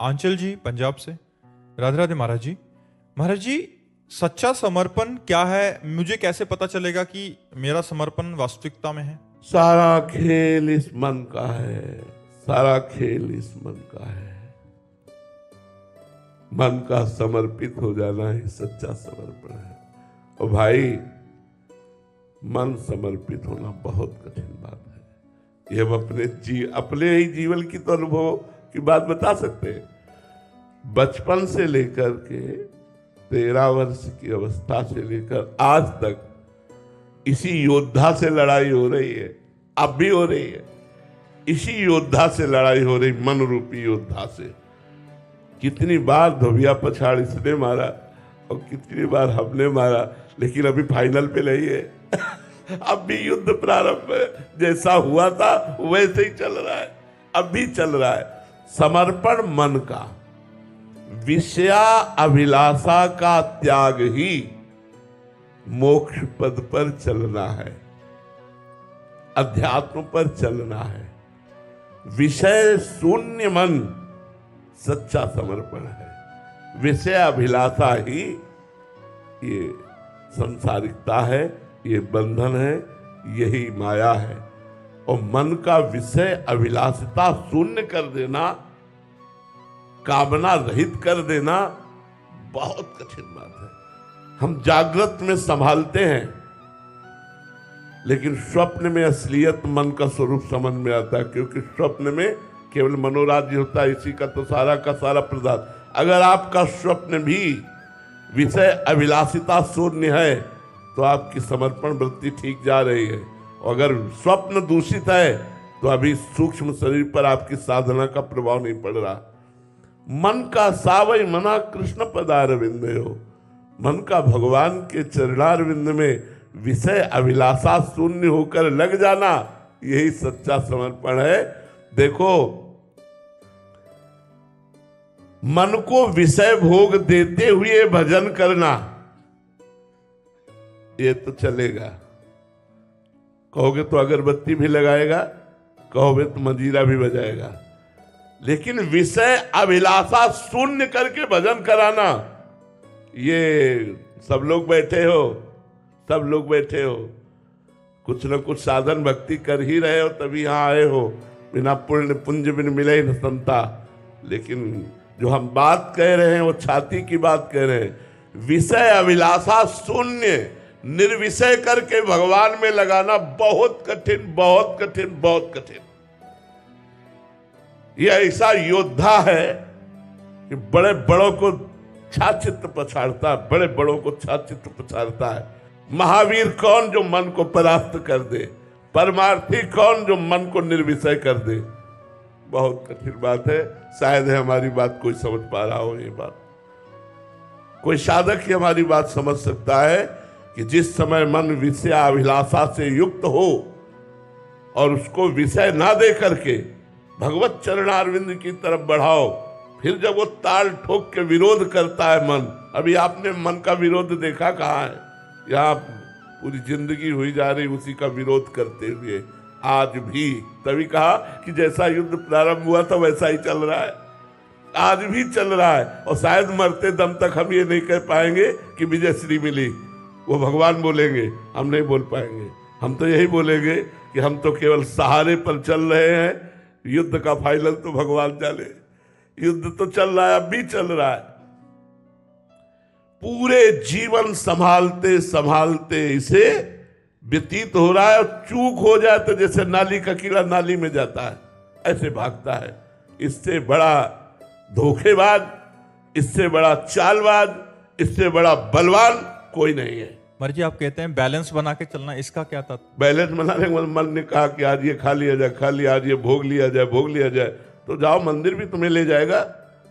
आंचल जी पंजाब से। राधे राधे महाराज जी। महाराज जी, सच्चा समर्पण क्या है? मुझे कैसे पता चलेगा कि मेरा समर्पण वास्तविकता में है? सारा खेल इस मन का है, सारा खेल इस मन का है। मन का समर्पित हो जाना ही सच्चा समर्पण है। और भाई, मन समर्पित होना बहुत कठिन बात है। ये हम अपने ही जीवन की तो अनुभव की बात बता सकते हैं। बचपन से लेकर के 13 वर्ष की अवस्था से लेकर आज तक इसी योद्धा से लड़ाई हो रही है, अब भी हो रही है। इसी योद्धा से लड़ाई हो रही, मन रूपी योद्धा से। कितनी बार धोबिया पछाड़ इसने मारा और कितनी बार हमने मारा, लेकिन अभी फाइनल पे नहीं है। अब भी युद्ध प्रारंभ है। जैसा हुआ था वैसे ही चल रहा है, अब भी चल रहा है। समर्पण मन का, विषया अभिलाषा का त्याग ही मोक्ष पद पर चलना है, अध्यात्म पर चलना है। विषय शून्य मन सच्चा समर्पण है। विषय अभिलाषा ही ये संसारिकता है, ये बंधन है, यही माया है। और मन का विषय अभिलाषिता शून्य कर देना, कामना रहित कर देना बहुत कठिन बात है। हम जागृत में संभालते हैं, लेकिन स्वप्न में असलियत मन का स्वरूप समझ में आता है, क्योंकि स्वप्न में केवल मनोराज्य होता है, इसी का तो सारा का सारा पदार्थ। अगर आपका स्वप्न भी विषय अभिलाषिता शून्य है तो आपकी समर्पण वृत्ति ठीक जा रही है। और अगर स्वप्न दूषित है तो अभी सूक्ष्म शरीर पर आपकी साधना का प्रभाव नहीं पड़ रहा। मन का सावई मना कृष्ण पदारविंद हो, मन का भगवान के चरणारविंद में विषय अभिलाषा शून्य होकर लग जाना, यही सच्चा समर्पण है। देखो, मन को विषय भोग देते हुए भजन करना, ये तो चलेगा। कहोगे तो अगरबत्ती भी लगाएगा, कहोगे तो मंजीरा भी बजाएगा, लेकिन विषय अभिलाषा शून्य करके भजन कराना, ये सब लोग बैठे हो, सब लोग बैठे हो, कुछ न कुछ साधन भक्ति कर ही रहे हो, तभी यहां आए हो। बिना पुण्य पुंज बिन मिले न संता। लेकिन जो हम बात कह रहे हैं वो छाती की बात कह रहे हैं। विषय अभिलाषा शून्य निर्विषय करके भगवान में लगाना बहुत कठिन, बहुत कठिन, बहुत कठिन। यह ऐसा योद्धा है कि बड़े बड़ों को छाचित्र पछाड़ता है, बड़े बड़ों को छाचित्र पछाड़ता है। महावीर कौन जो मन को परास्त कर दे, परमार्थी कौन जो मन को निर्विषय कर दे। बहुत कठिन बात है। शायद है हमारी बात कोई समझ पा रहा हो। ये बात कोई साधक ही हमारी बात समझ सकता है कि जिस समय मन विषय अभिलाषा से युक्त हो और उसको विषय ना दे करके भगवत चरणारविंद की तरफ बढ़ाओ, फिर जब वो ताल ठोक के विरोध करता है मन। अभी आपने मन का विरोध देखा कहाँ है? यहाँ पूरी जिंदगी हुई जा रही उसी का विरोध करते हुए आज भी। तभी कहा कि जैसा युद्ध प्रारंभ हुआ था वैसा ही चल रहा है, आज भी चल रहा है। और शायद मरते दम तक हम ये नहीं कह पाएंगे कि विजय श्री मिली। वो भगवान बोलेंगे, हम नहीं बोल पाएंगे। हम तो यही बोलेंगे कि हम तो केवल सहारे पर चल रहे हैं, युद्ध का फाइनल तो भगवान जाने। युद्ध तो चल रहा है, अब भी चल रहा है। पूरे जीवन संभालते संभालते इसे व्यतीत हो रहा है, और चूक हो जाए तो जैसे नाली का कीड़ा नाली में जाता है, ऐसे भागता है। इससे बड़ा धोखेबाज, इससे बड़ा चालबाज, इससे बड़ा बलवान कोई नहीं है। महाराज जी, आप कहते हैं बैलेंस बना के चलना, इसका क्या तात्पर्य? बैलेंस बनाने के मन ने कहा कि आज ये खा लिया जाए, खा लिया, आज ये भोग लिया जाए, भोग लिया जाए, तो जाओ मंदिर भी तुम्हें ले जाएगा,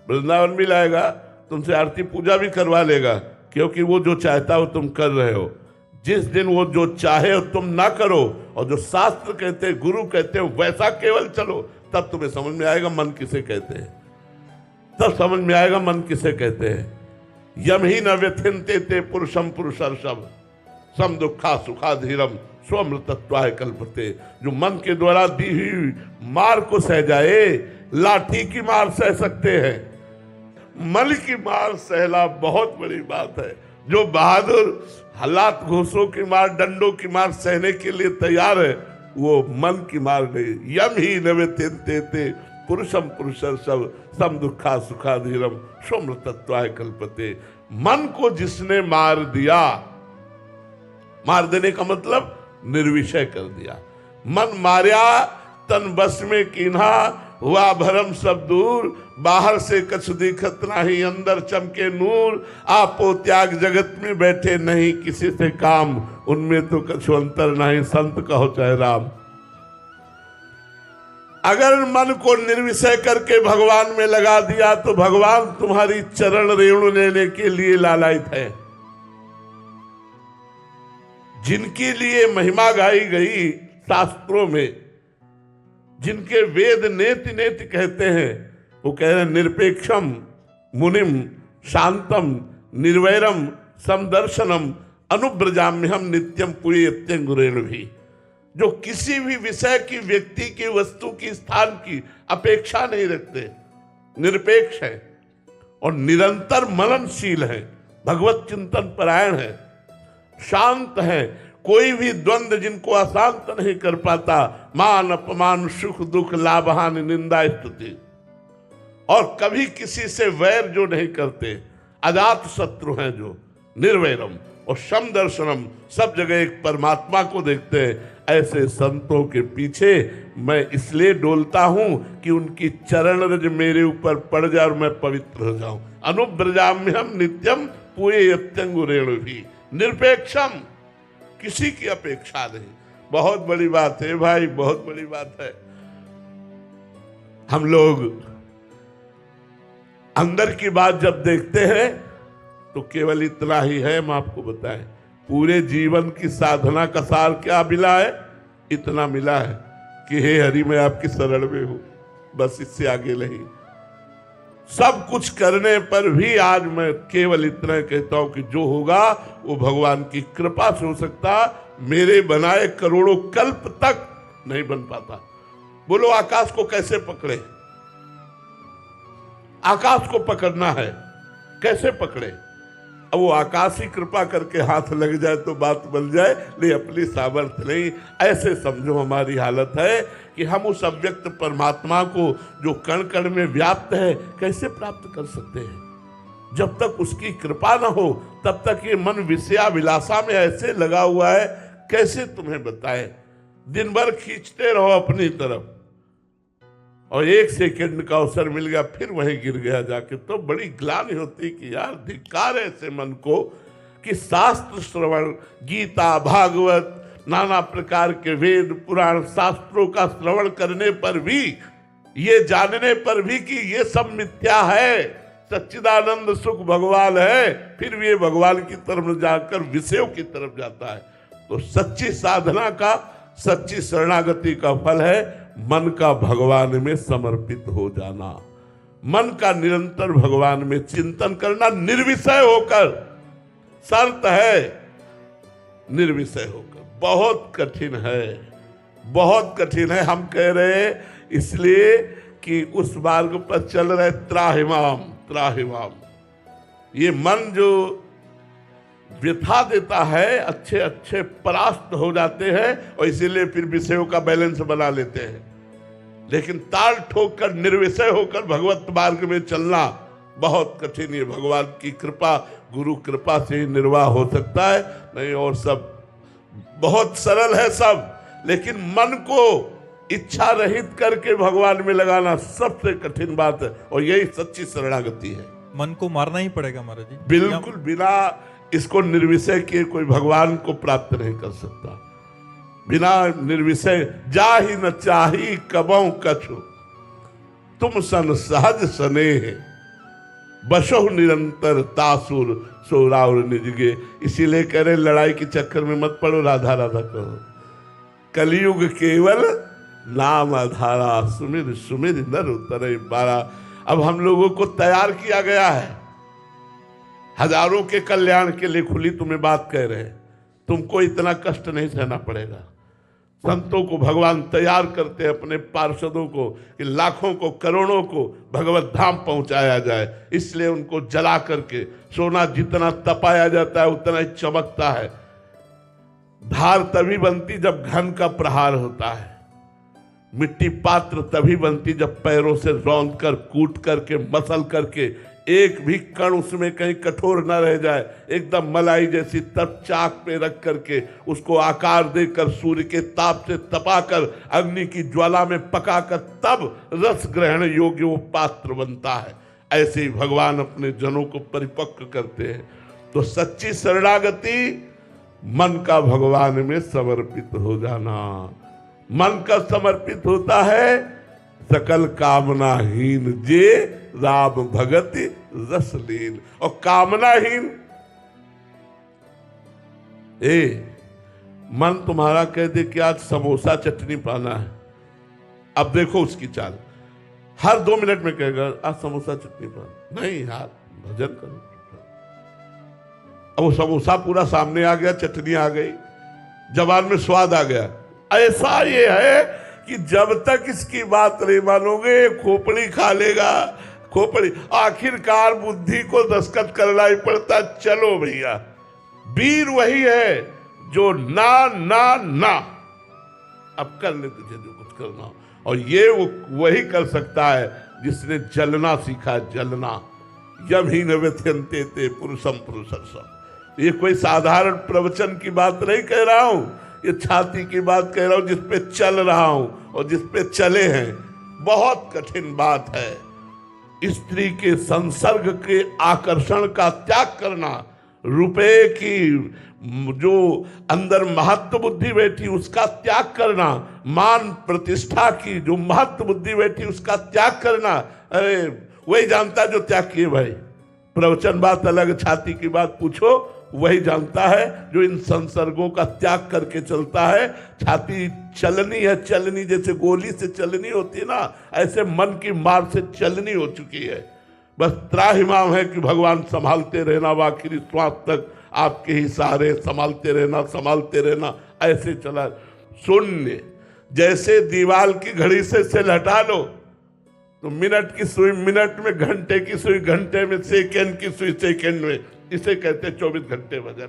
वृंदावन भी लाएगा, तुमसे आरती पूजा भी करवा लेगा, क्योंकि वो जो चाहता हो तुम कर रहे हो। जिस दिन वो जो चाहे तुम ना करो और जो शास्त्र कहते हैं, गुरु कहते हैं, वैसा केवल चलो, तब तुम्हें समझ में आएगा मन किसे कहते हैं। तब समझ में आएगा मन किसे कहते हैं। यम ही न व्यथिनते ते पुरुषम पुरुषर्षभ सम दुखा सुखाधीरम स्वमृतत्वाय कल्पते। जो मन के द्वारा दी हुई मार को सह जाए, लाठी की मार सह सकते हैं, मन की मार सहना बहुत बड़ी बात है। जो बहादुर हालात घोषों की मार, डंडों की मार सहने के लिए तैयार है, वो मन की मार नहीं। यम ही नवे ते पुरुषम पुरुषर सब सम दुखा सुखा धीरम सोमृतत्वाय कल्पते। मन को जिसने मार दिया, मार देने का मतलब निर्विषय कर दिया। मन मार्या तन बस में कीन्हा, हुआ भरम सब दूर, बाहर से कछ दिखत नाही, अंदर चमके नूर। आपो त्याग जगत में बैठे नहीं किसी से काम, उनमें तो कछु अंतर नहीं, संत कहो चाहे राम। अगर मन को निर्विषय करके भगवान में लगा दिया तो भगवान तुम्हारी चरण रेणु लेने के लिए लालायित है। जिनके लिए महिमा गाई गई शास्त्रों में, जिनके वेद नेति नेति कहते हैं, वो कह रहे हैं निरपेक्षम मुनिम शांतम निर्वैरम समदर्शनम अनुब्रजाम्यहम नित्यम पुयत्यंगुरेण भी। जो किसी भी विषय की, व्यक्ति की, वस्तु की, स्थान की अपेक्षा नहीं रखते, निरपेक्ष है और निरंतर मननशील है, भगवत चिंतन परायण है, शांत है, कोई भी द्वंद्व जिनको अशांत नहीं कर पाता, मान अपमान सुख दुख लाभ हानि निंदा स्तुति, और कभी किसी से वैर जो नहीं करते, अजात शत्रु हैं जो, निर्वैरम और समदर्शनम, सब जगह एक परमात्मा को देखते हैं। ऐसे संतों के पीछे मैं इसलिए डोलता हूं कि उनकी चरण रज मेरे ऊपर पड़ जाए और मैं पवित्र हो जाऊं। अनुब्रजाम्यहम नित्यम पुयत्यंगुरेण भी, निरपेक्षम, किसी की अपेक्षा नहीं। बहुत बड़ी बात है भाई, बहुत बड़ी बात है। हम लोग अंदर की बात जब देखते हैं तो केवल इतना ही है, हम आपको बताएं, पूरे जीवन की साधना का सार क्या मिला है? इतना मिला है कि हे हरि मैं आपकी शरण में हूं, बस इससे आगे नहीं। सब कुछ करने पर भी आज मैं केवल इतना कहता हूं कि जो होगा वो भगवान की कृपा से हो सकता, मेरे बनाए करोड़ों कल्प तक नहीं बन पाता। बोलो आकाश को कैसे पकड़े? आकाश को पकड़ना है, कैसे पकड़े? अब वो आकाश ही कृपा करके हाथ लग जाए तो बात बन जाए, लेकिन अपनी सामर्थ्य नहीं। ऐसे समझो हमारी हालत है कि हम उस अव्यक्त परमात्मा को जो कण कण में व्याप्त है कैसे प्राप्त कर सकते हैं? जब तक उसकी कृपा ना हो तब तक ये मन विषया विलासा में ऐसे लगा हुआ है, कैसे तुम्हें बताएं। दिन भर खींचते रहो अपनी तरफ और एक सेकंड का अवसर मिल गया फिर वहीं गिर गया जाके, तो बड़ी ग्लानि होती कि यार धिक्कार है ऐसे मन को कि शास्त्र श्रवण, गीता भागवत नाना प्रकार के वेद पुराण शास्त्रों का श्रवण करने पर भी, ये जानने पर भी कि ये सब मिथ्या है, सच्चिदानंद सुख भगवान है, फिर भी ये भगवान की तरफ जाकर विषयों की तरफ जाता है। तो सच्ची साधना का, सच्ची शरणागति का फल है मन का भगवान में समर्पित हो जाना, मन का निरंतर भगवान में चिंतन करना, निर्विषय होकर। शर्त है निर्विषय होकर। बहुत कठिन है, बहुत कठिन है। हम कह रहे हैं इसलिए कि उस मार्ग पर चल रहे त्राहिमाम त्राहिमाम। ये मन जो व्यथा देता है, अच्छे अच्छे परास्त हो जाते हैं और इसीलिए फिर विषयों का बैलेंस बना लेते हैं। लेकिन ताल ठोक कर निर्विषय होकर भगवत मार्ग में चलना बहुत कठिन है। भगवान की कृपा, गुरु कृपा से ही निर्वाह हो सकता है, नहीं और सब बहुत सरल है सब। लेकिन मन को इच्छा रहित करके भगवान में लगाना सबसे कठिन बात है और यही सच्ची शरणागति है। मन को मारना ही पड़ेगा महाराज जी। बिल्कुल, बिना इसको निर्विषय किए कोई भगवान को प्राप्त नहीं कर सकता। बिना निर्विषय जा ही न चाही कबौ कछु, तुम सन सहज स्नेह, बसो निरंतर तासुर सोराउर निजगे। इसीलिए कह रहे लड़ाई के चक्कर में मत पड़ो, राधा राधा कहो। कलयुग केवल नाम आधारा, सुमिर सुमिर नर उतरे बारा। अब हम लोगों को तैयार किया गया है, हजारों के कल्याण के लिए खुली तुम्हें बात कह रहे हैं। तुमको इतना कष्ट नहीं सहना पड़ेगा। संतों को भगवान तैयार करते हैं, अपने पार्षदों को, कि लाखों को करोड़ों को भगवत धाम पहुंचाया जाए। इसलिए उनको जला करके, सोना जितना तपाया जाता है उतना ही चमकता है। धार तभी बनती जब घन का प्रहार होता है। मिट्टी पात्र तभी बनती जब पैरों से रौंद कर, कूट करके, मसल करके एक भी कण उसमें कहीं कठोर न रह जाए, एकदम मलाई जैसी, तब चाक पे रख करके उसको आकार देकर, सूर्य के ताप से तपाकर, अग्नि की ज्वाला में पकाकर, तब रस ग्रहण योग्य वो पात्र बनता है। ऐसे ही भगवान अपने जनों को परिपक्व करते हैं। तो सच्ची शरणागति मन का भगवान में समर्पित हो जाना। मन का समर्पित होता है सकल कामनाहीन जे राम भगति रसलीन। और कामनाहीन, मन तुम्हारा कह दे कि आज समोसा चटनी पाना है, अब देखो उसकी चाल, हर 2 मिनट में कहेगा आज समोसा चटनी पाना, नहीं यार भजन करो। अब वो समोसा पूरा सामने आ गया, चटनी आ गई, जबान में स्वाद आ गया। ऐसा ये है कि जब तक इसकी बात नहीं मानोगे खोपड़ी खा लेगा, खोपड़ी। आखिरकार बुद्धि को दस्तखत करना ही पड़ता, चलो भैया। वीर वही है जो ना ना ना, अब कर ले तुझे जो कुछ करना हो। और ये वो वही कर सकता है जिसने जलना सीखा, जलना। यम ही न व्यथयन्ते ते पुरुषम पुरुषर्षम। ये कोई साधारण प्रवचन की बात नहीं कह रहा हूं, ये छाती की बात कह रहा हूं, जिसपे चल रहा हूं और जिसपे चले हैं। बहुत कठिन बात है। स्त्री के संसर्ग के आकर्षण का त्याग करना, रुपए की जो अंदर महत्व बुद्धि बैठी उसका त्याग करना, मान प्रतिष्ठा की जो महत्व बुद्धि बैठी उसका त्याग करना। अरे वही जानता जो त्याग किए भाई। प्रवचन बात अलग, छाती की बात पूछो, वही जानता है जो इन संसर्गों का त्याग करके चलता है। छाती चलनी है, चलनी जैसे गोली से चलनी होती है ना, ऐसे मन की मार से चलनी हो चुकी है। बस त्राहिमाम है कि भगवान संभालते रहना, आखिरी श्वास तक आपके ही सहारे, संभालते रहना, संभालते रहना। ऐसे चला शून्य, जैसे दीवाल की घड़ी से सेल हटा लो तो मिनट की सुई मिनट में, घंटे की सुई घंटे में, सेकंड की सुई सेकंड में। इसे कहते 24 घंटे भजन।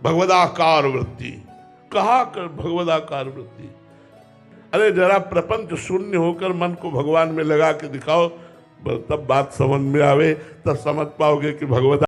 भगवदाकार वृत्ति, कहाँ कर भगवदाकार वृत्ति। अरे जरा प्रपंच शून्य होकर मन को भगवान में लगा के दिखाओ, तब बात समझ में आवे, तब समझ पाओगे कि भगवदा